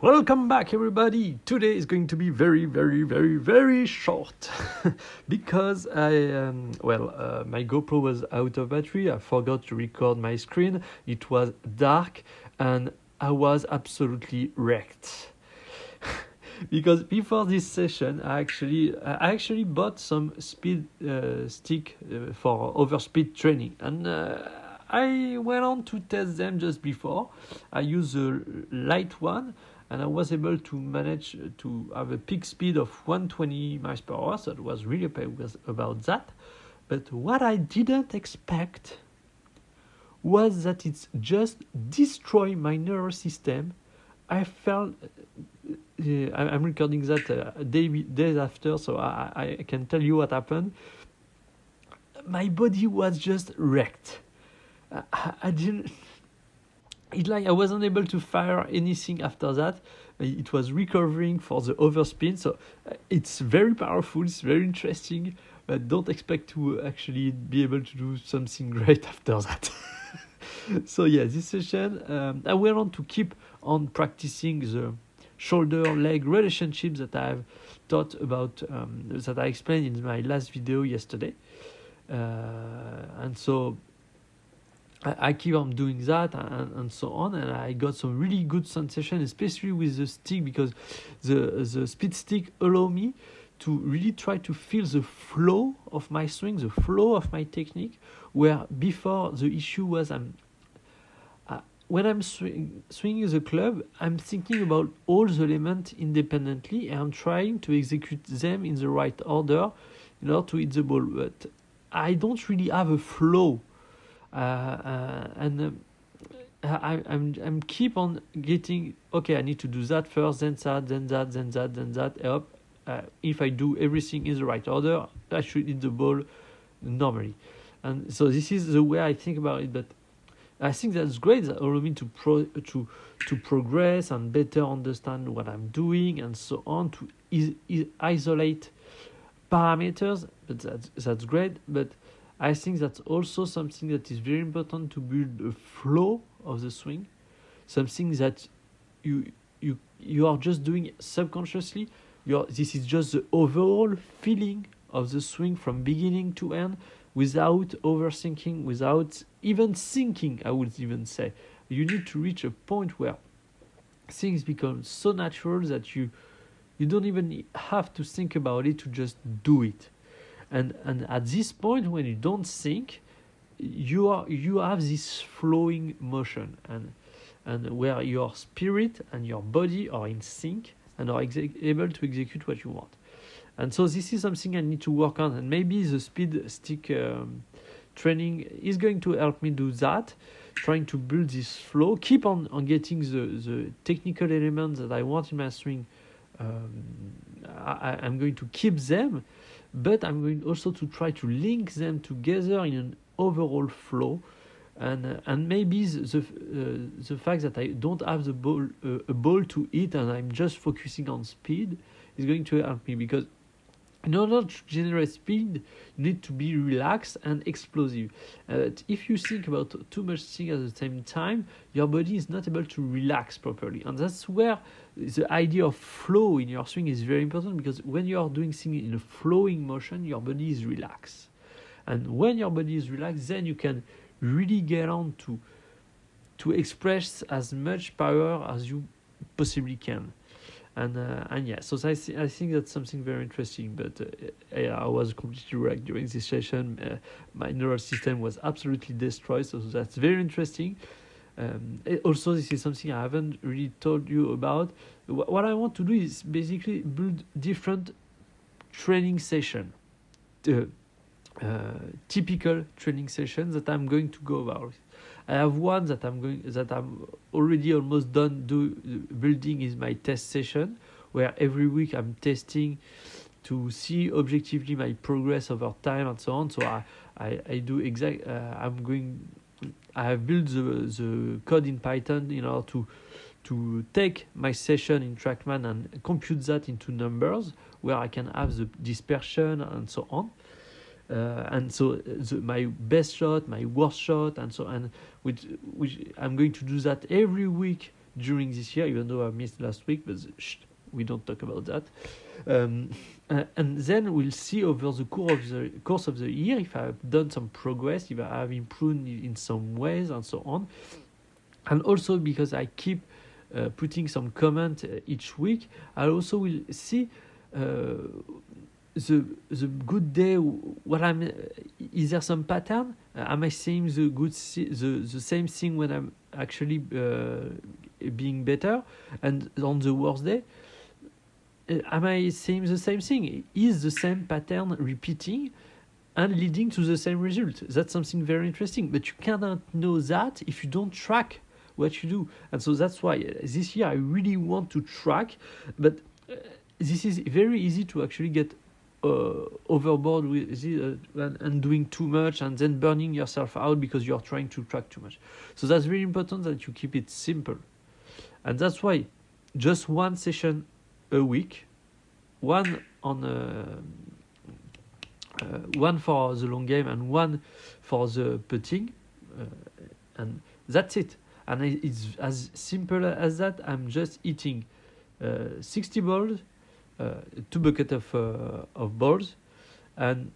Welcome back, everybody. Today is going to be very, very, very, very short because my GoPro was out of battery. I forgot to record my screen. It was dark and I was absolutely wrecked. Because before this session, I actually bought some speed stick for overspeed training, and I went on to test them just before. I used a light one, and I was able to manage to have a peak speed of 120 miles per hour. So it was really happy about that. But what I didn't expect was that it's just destroy my nervous system. I felt I'm recording that days after, so I can tell you what happened. My body was just wrecked. I didn't. It's like I wasn't able to fire anything after that. It was recovering for the overspin, so it's very powerful. It's very interesting, but don't expect to actually be able to do something great after that. So yeah, this session I went on to keep on practicing the shoulder-leg relationship that I've taught about, that I explained in my last video yesterday. And so I keep on doing that and so on, and I got some really good sensation, especially with the stick, because the speed stick allow me to really try to feel the flow of my swing, the flow of my technique, where before the issue was when I'm swinging the club, I'm thinking about all the elements independently, and I'm trying to execute them in the right order in order to hit the ball. But I don't really have a flow, I'm keep on getting, okay, I need to do that first, then that, then that, then that, then that. Up. If I do everything in the right order, I should hit the ball normally. And so this is the way I think about it. But I think that's great. That allows me to progress and better understand what I'm doing and so on, to isolate parameters. But that's great. But I think that's also something that is very important to build a flow of the swing, something that you are just doing subconsciously. This is just the overall feeling of the swing from beginning to end, without overthinking, without even thinking, I would even say. You need to reach a point where things become so natural that you don't even have to think about it, to just do it. And at this point, when you don't think, you have this flowing motion, and where your spirit and your body are in sync and are able to execute what you want. And so this is something I need to work on, and maybe the speed stick training is going to help me do that, trying to build this flow, keep on getting the technical elements that I want in my swing. I'm going to keep them, but I'm going also to try to link them together in an overall flow. And maybe the fact that I don't have the ball, a ball to hit, and I'm just focusing on speed, is going to help me, because in order to generate speed, you need to be relaxed and explosive. If you think about too much things at the same time, your body is not able to relax properly. And that's where the idea of flow in your swing is very important, because when you are doing things in a flowing motion, your body is relaxed. And when your body is relaxed, then you can really get on to express as much power as you possibly can. And yeah, so I think that's something very interesting. But I was completely wrecked during this session. My neural system was absolutely destroyed, so that's very interesting. Also, this is something I haven't really told you about. What I want to do is basically build different training session, typical training sessions that I'm going to go about. I have one that I'm already almost done building, is my test session, where every week I'm testing to see objectively my progress over time and so on. So I do I have built the code in Python in order to take my session in TrackMan and compute that into numbers, where I can have the dispersion and so on. And so my best shot, my worst shot, and so on, which I'm going to do that every week during this year, even though I missed last week, but we don't talk about that. And then we'll see over the course of the year if I've done some progress, if I have improved in some ways, and so on. And also because I keep putting some comment each week, I also will see the good day. What I'm is there some pattern? Am I saying the same thing when I'm actually being better, and on the worst day? Am I saying the same thing? Is the same pattern repeating and leading to the same result? That's something very interesting, but you cannot know that if you don't track what you do. And so that's why this year I really want to track, but this is very easy to actually get overboard with this, and doing too much and then burning yourself out because you're trying to track too much. So that's very important that you keep it simple. And that's why just one session a week, one for the long game and one for the putting, and that's it. And it's as simple as that. I'm just eating 60 balls, 2 buckets of balls, and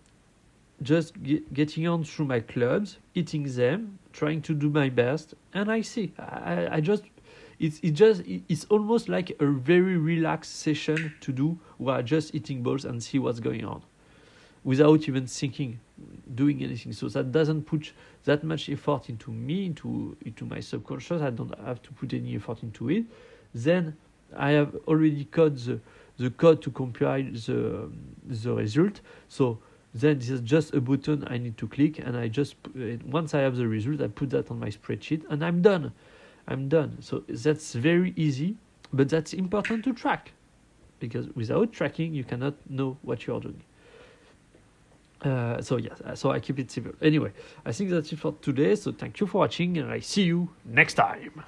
just getting on through my clubs, eating them, trying to do my best, and I see. I just it's almost like a very relaxed session to do, where I just eating balls and see what's going on, without even thinking, doing anything. So that doesn't put that much effort into me, into my subconscious. I don't have to put any effort into it. Then I have already coded the code to compile the result. So then this is just a button I need to click, and I just once I have the result, I put that on my spreadsheet, and I'm done. So that's very easy, but that's important to track, because without tracking, you cannot know what you are doing. So I keep it simple. Anyway, I think that's it for today. So thank you for watching, and I see you next time.